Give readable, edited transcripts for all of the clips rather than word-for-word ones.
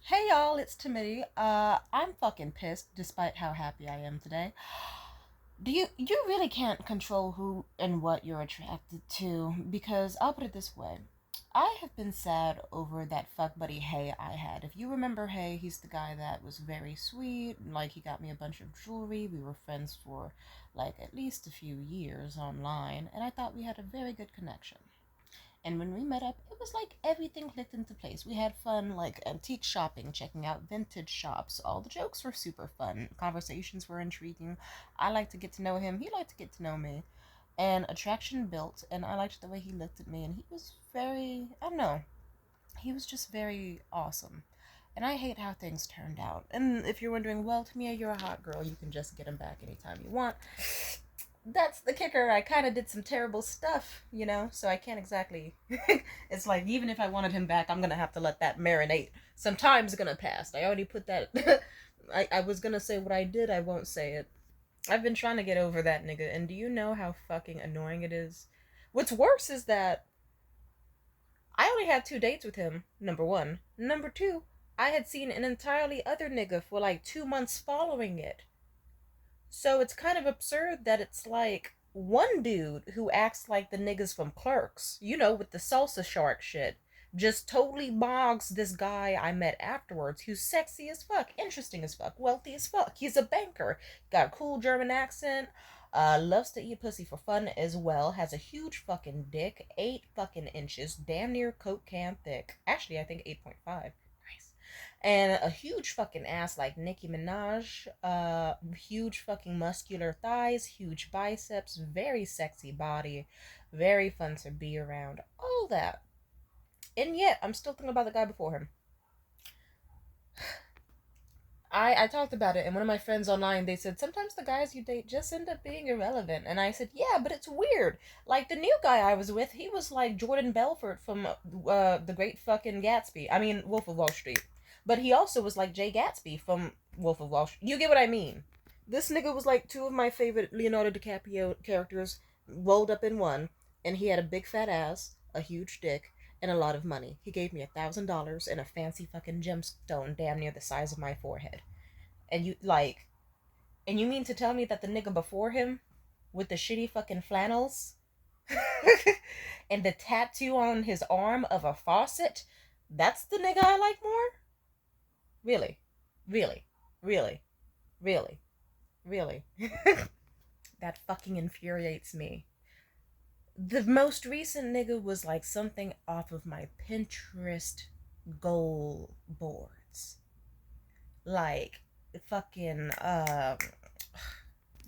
Hey y'all, it's Timidity. I'm fucking pissed despite how happy I am today. You really can't control who and what you're attracted to because I'll put it this way. I have been sad over that fuck buddy Hey I had. If you remember Hey, he's the guy that was very sweet, like he got me a bunch of jewelry. We were friends for like at least a few years online, and I thought we had a very good connection. And when we met up, it was like everything clicked into place. We had fun, like antique shopping, checking out vintage shops. All the jokes were super fun. Conversations were intriguing. I liked to get to know him. He liked to get to know me. And attraction built, and I liked the way he looked at me. And he was very, I don't know, he was just very awesome. And I hate how things turned out. And if you're wondering, well, Tamia, you're a hot girl. You can just get him back anytime you want. That's the kicker. I kind of did some terrible stuff, so I can't exactly. It's like, even if I wanted him back, I'm going to have to let that marinate. Some time's going to pass. I already put that. I was going to say what I did, I won't say it. I've been trying to get over that nigga, and do you know how fucking annoying it is? What's worse is that I only had 2 dates with him, number one. Number two, I had seen an entirely other nigga for like 2 months following it. So it's kind of absurd that it's like one dude who acts like the niggas from Clerks, with the salsa shark shit, just totally bogs this guy I met afterwards who's sexy as fuck, interesting as fuck, wealthy as fuck. He's a banker, got a cool German accent, loves to eat pussy for fun as well, has a huge fucking dick, 8 fucking inches, damn near Coke can thick. Actually, I think 8.5. Nice. And a huge fucking ass like Nicki Minaj, huge fucking muscular thighs, huge biceps, very sexy body, very fun to be around, all that. And yet, I'm still thinking about the guy before him. I talked about it, and one of my friends online, they said sometimes the guys you date just end up being irrelevant. And I said, yeah, but it's weird. Like the new guy I was with, he was like Jordan Belfort from the Great Fucking Gatsby. I mean, Wolf of Wall Street. But he also was like Jay Gatsby from Wolf of Wall Street. You get what I mean? This nigga was like two of my favorite Leonardo DiCaprio characters rolled up in one, and he had a big fat ass, a huge dick, and a lot of money. He gave me $1,000 and a fancy fucking gemstone damn near the size of my forehead. And and you mean to tell me that the nigga before him with the shitty fucking flannels and the tattoo on his arm of a faucet, that's the nigga I like more? Really? Really? Really? Really? Really? That fucking infuriates me. The most recent nigga was like something off of my Pinterest goal boards. Like fucking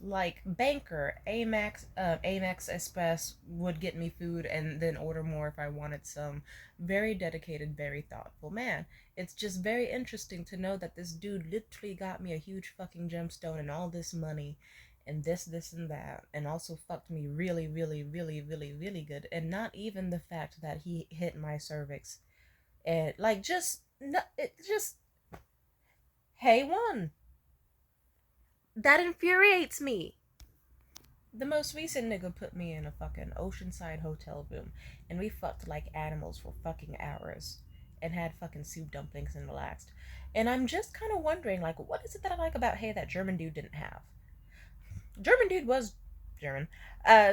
like banker Amex Express would get me food and then order more if I wanted some. Very dedicated, very thoughtful man. It's just very interesting to know that this dude literally got me a huge fucking gemstone and all this money and this and that, and also fucked me really really really really really good. And not even the fact that he hit my cervix, and like just no, it just hey one that infuriates me. The most recent nigga put me in a fucking oceanside hotel room, and we fucked like animals for fucking hours and had fucking soup dumplings and relaxed. And I'm just kind of wondering, like, what is it that I like about Hey that German dude didn't have? German dude was German.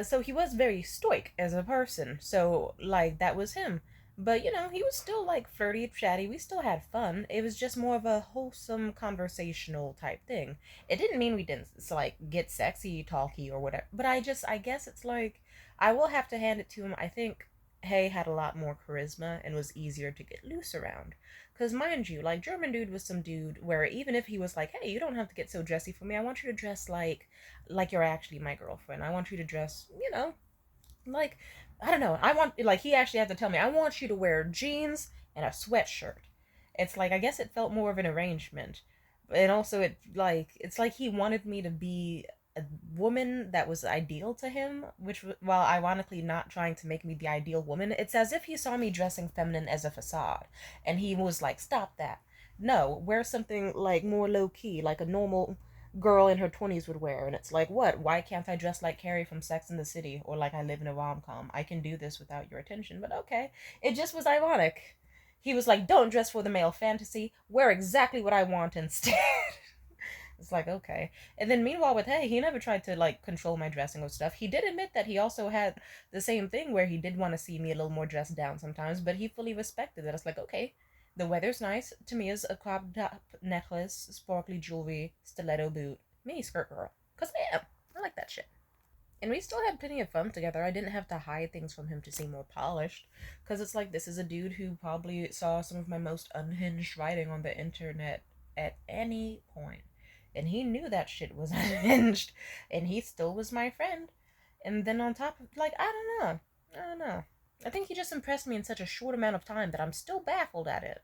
So he was very stoic as a person. So, like, that was him. But, he was still, like, flirty, chatty. We still had fun. It was just more of a wholesome, conversational type thing. It didn't mean we didn't, like, get sexy, talky, or whatever. But I guess it's like, I will have to hand it to him. I think Hay had a lot more charisma and was easier to get loose around. Because, mind you, like, German dude was some dude where even if he was like, hey, you don't have to get so dressy for me. I want you to dress like you're actually my girlfriend. I want you to dress, like, I don't know. I want, like, he actually had to tell me, I want you to wear jeans and a sweatshirt. It's like, I guess it felt more of an arrangement. And also, it's like he wanted me to be a woman that was ideal to him, which, while ironically not trying to make me the ideal woman, it's as if he saw me dressing feminine as a facade. And he was like, stop that. No, wear something like more low key, like a normal girl in her 20s would wear. And it's like, what? Why can't I dress like Carrie from Sex in the City or like I live in a rom com? I can do this without your attention, but okay. It just was ironic. He was like, don't dress for the male fantasy, wear exactly what I want instead. It's like, okay. And then meanwhile with Hey, he never tried to like control my dressing or stuff. He did admit that he also had the same thing where he did want to see me a little more dressed down sometimes, but he fully respected it. It's like, okay, the weather's nice. To me is a crop top necklace, sparkly jewelry, stiletto boot. Me, skirt girl. Cause I am. I like that shit. And we still had plenty of fun together. I didn't have to hide things from him to seem more polished. Because it's like, this is a dude who probably saw some of my most unhinged writing on the internet at any point. And he knew that shit was unhinged. And he still was my friend. And then on top of, like, I don't know. I don't know. I think he just impressed me in such a short amount of time that I'm still baffled at it.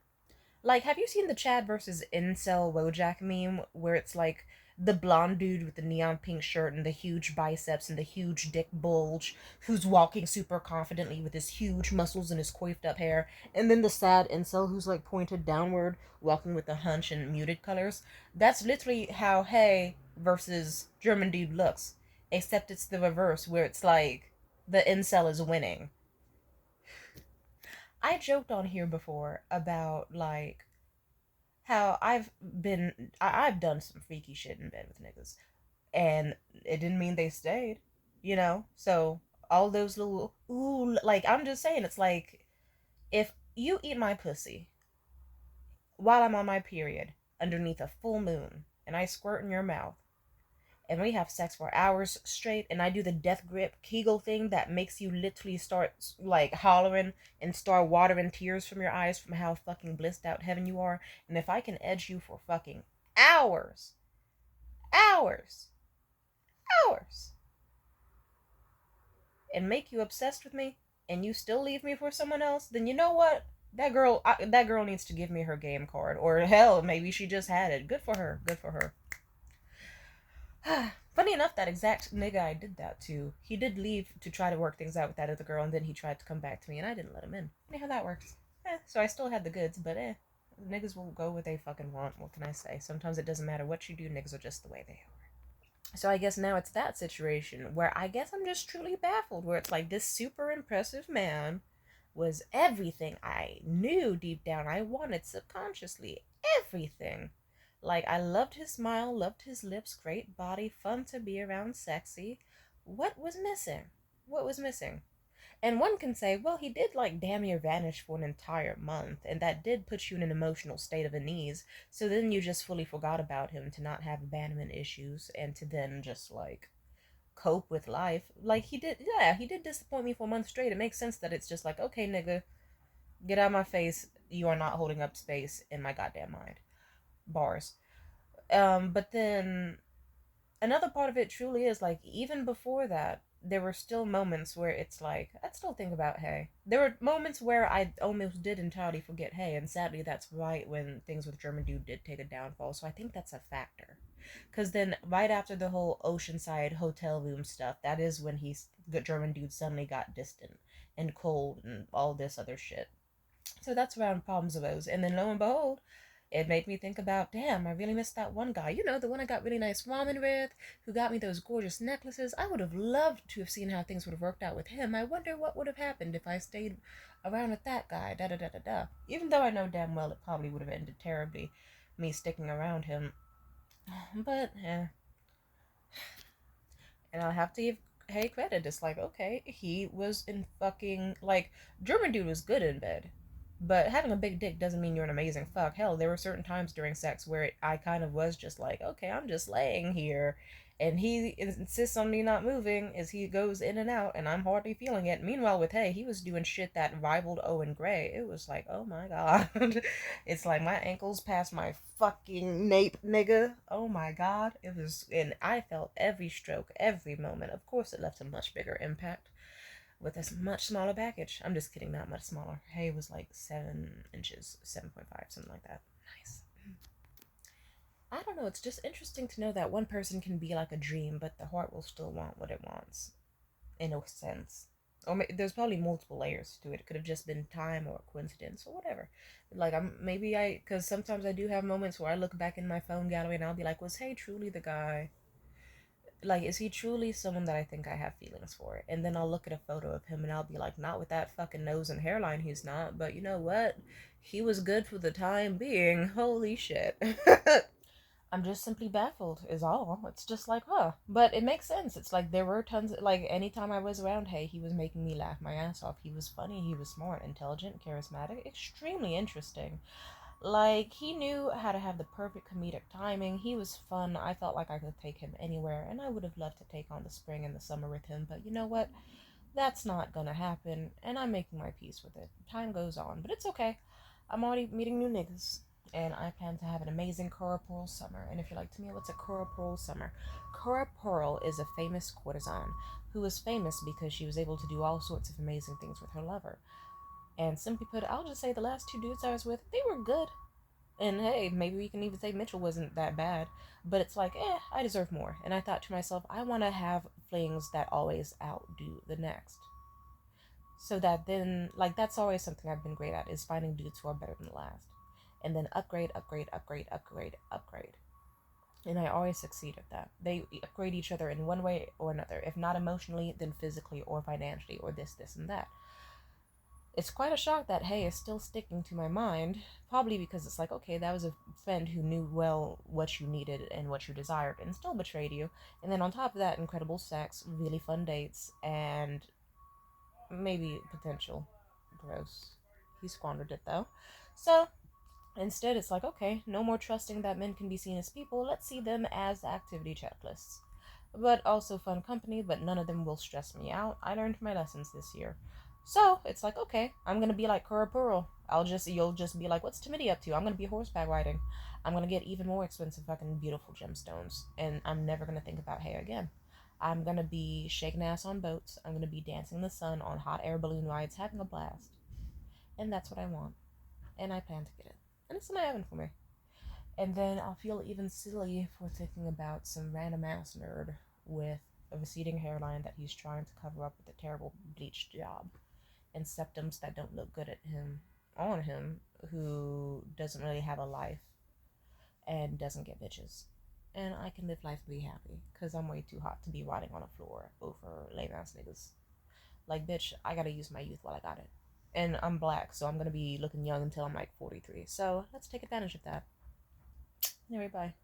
Like, have you seen the Chad versus Incel Wojak meme where it's like the blonde dude with the neon pink shirt and the huge biceps and the huge dick bulge who's walking super confidently with his huge muscles and his coiffed up hair, and then the sad incel who's like pointed downward, walking with a hunch and muted colors? That's literally how Hey versus German dude looks, except it's the reverse where it's like the incel is winning. I joked on here before about like how I've done some freaky shit in bed with niggas, and it didn't mean they stayed, you know. So all those little ooh, like I'm just saying, it's like if you eat my pussy while I'm on my period underneath a full moon, and I squirt in your mouth, and we have sex for hours straight, and I do the death grip Kegel thing that makes you literally start like hollering and start watering tears from your eyes from how fucking blissed out heaven you are. And if I can edge you for fucking hours, hours, hours, and make you obsessed with me, and you still leave me for someone else, then you know what? That girl needs to give me her game card, or hell, maybe she just had it. Good for her. Good for her. Funny enough, that exact nigga I did that to, he did leave to try to work things out with that other girl, and then he tried to come back to me, and I didn't let him in. Funny how that works. So I still had the goods, but niggas will go where they fucking want. What can I say? Sometimes it doesn't matter what you do, niggas are just the way they are. So I guess now it's that situation where I guess I'm just truly baffled, where it's like this super impressive man was everything I knew deep down I wanted subconsciously. Everything. Like, I loved his smile, loved his lips, great body, fun to be around, sexy. What was missing? What was missing? And one can say, well, he did like damn near vanish for an entire month, and that did put you in an emotional state of unease. So then you just fully forgot about him to not have abandonment issues and to then just like cope with life. Like he did, yeah, he did disappoint me for a month straight. It makes sense that it's just like, okay, nigga, get out of my face. You are not holding up space in my goddamn mind. Bars. But then another part of it truly is like even before that there were still moments where it's like I'd still think about Hey. There were moments where I almost did entirely forget Hey, and sadly that's right when things with German dude did take a downfall. So I think that's a factor. Cause then right after the whole Oceanside hotel room stuff, that is when the German dude suddenly got distant and cold and all this other shit. So that's around problems arose. And then lo and behold, it made me think about, damn, I really missed that one guy. You know, the one I got really nice ramen with, who got me those gorgeous necklaces. I would have loved to have seen how things would have worked out with him. I wonder what would have happened if I stayed around with that guy. Da da da da da. Even though I know damn well it probably would have ended terribly, me sticking around him. But, and I'll have to give Hey credit. It's like, okay, he was in fucking like German dude was good in bed. But having a big dick doesn't mean you're an amazing fuck. Hell, there were certain times during sex where I kind of was just like, okay, I'm just laying here. And he insists on me not moving as he goes in and out, and I'm hardly feeling it. Meanwhile, with Hey, he was doing shit that rivaled Owen Gray. It was like, oh my god. It's like my ankles past my fucking nape, nigga. Oh my god. It was, and I felt every stroke, every moment. Of course, it left a much bigger impact with a much smaller package. I'm just kidding, not much smaller. Hay was like 7 inches, 7.5, something like that. Nice. I don't know, it's just interesting to know that one person can be like a dream, but the heart will still want what it wants, in a sense. Or there's probably multiple layers to it. It could have just been time or coincidence or whatever. Like because sometimes I do have moments where I look back in my phone gallery and I'll be like, was Hay truly the guy? like, is he truly someone that I think I have feelings for? And then I'll look at a photo of him and I'll be like, not with that fucking nose and hairline, he's not. But you know what? He was good for the time being. Holy shit. I'm just simply baffled, is all. It's just like, huh. But it makes sense. It's like there were tons of, like, anytime I was around, hey, he was making me laugh my ass off. He was funny, he was smart, intelligent, charismatic, extremely interesting. Like, he knew how to have the perfect comedic timing. He was fun. I felt like I could take him anywhere, and I would have loved to take on the spring and the summer with him. But you know what? That's not gonna happen, and I'm making my peace with it. Time goes on, but it's okay. I'm already meeting new niggas, and I plan to have an amazing Cora Pearl summer. And if you're like, to me, what's a Cora Pearl summer? Cora Pearl is a famous courtesan who was famous because she was able to do all sorts of amazing things with her lover. And simply put, I'll just say the last two dudes I was with, they were good. And hey, maybe we can even say Mitchell wasn't that bad. But it's like, I deserve more. And I thought to myself, I want to have flings that always outdo the next. So that then, like, that's always something I've been great at, is finding dudes who are better than the last. And then upgrade, upgrade, upgrade, upgrade, upgrade. And I always succeed at that. They upgrade each other in one way or another. If not emotionally, then physically or financially or this, and that. It's quite a shock that hey is still sticking to my mind, probably because it's like, okay, that was a friend who knew well what you needed and what you desired and still betrayed you. And then on top of that, incredible sex, really fun dates, and maybe potential. Gross. He squandered it though. So instead, it's like, okay, no more trusting that men can be seen as people. Let's see them as activity checklists. But also fun company, but none of them will stress me out. I learned my lessons this year. So it's like, okay, I'm gonna be like Kura Pearl. You'll just be like, what's Timothy up to? I'm gonna be horseback riding. I'm gonna get even more expensive fucking beautiful gemstones. And I'm never gonna think about hair again. I'm gonna be shaking ass on boats. I'm gonna be dancing in the sun on hot air balloon rides, having a blast. And that's what I want. And I plan to get it. And it's not heaven for me. And then I'll feel even silly for thinking about some random ass nerd with a receding hairline that he's trying to cover up with a terrible bleach job and septums that don't look good at him on him, who doesn't really have a life and doesn't get bitches. And I can live life and be happy because I'm way too hot to be rotting on a floor over lame ass niggas. Like, bitch, I gotta use my youth while I got it. And I'm black, so I'm gonna be looking young until I'm like 43. So let's take advantage of that. Anyway, bye.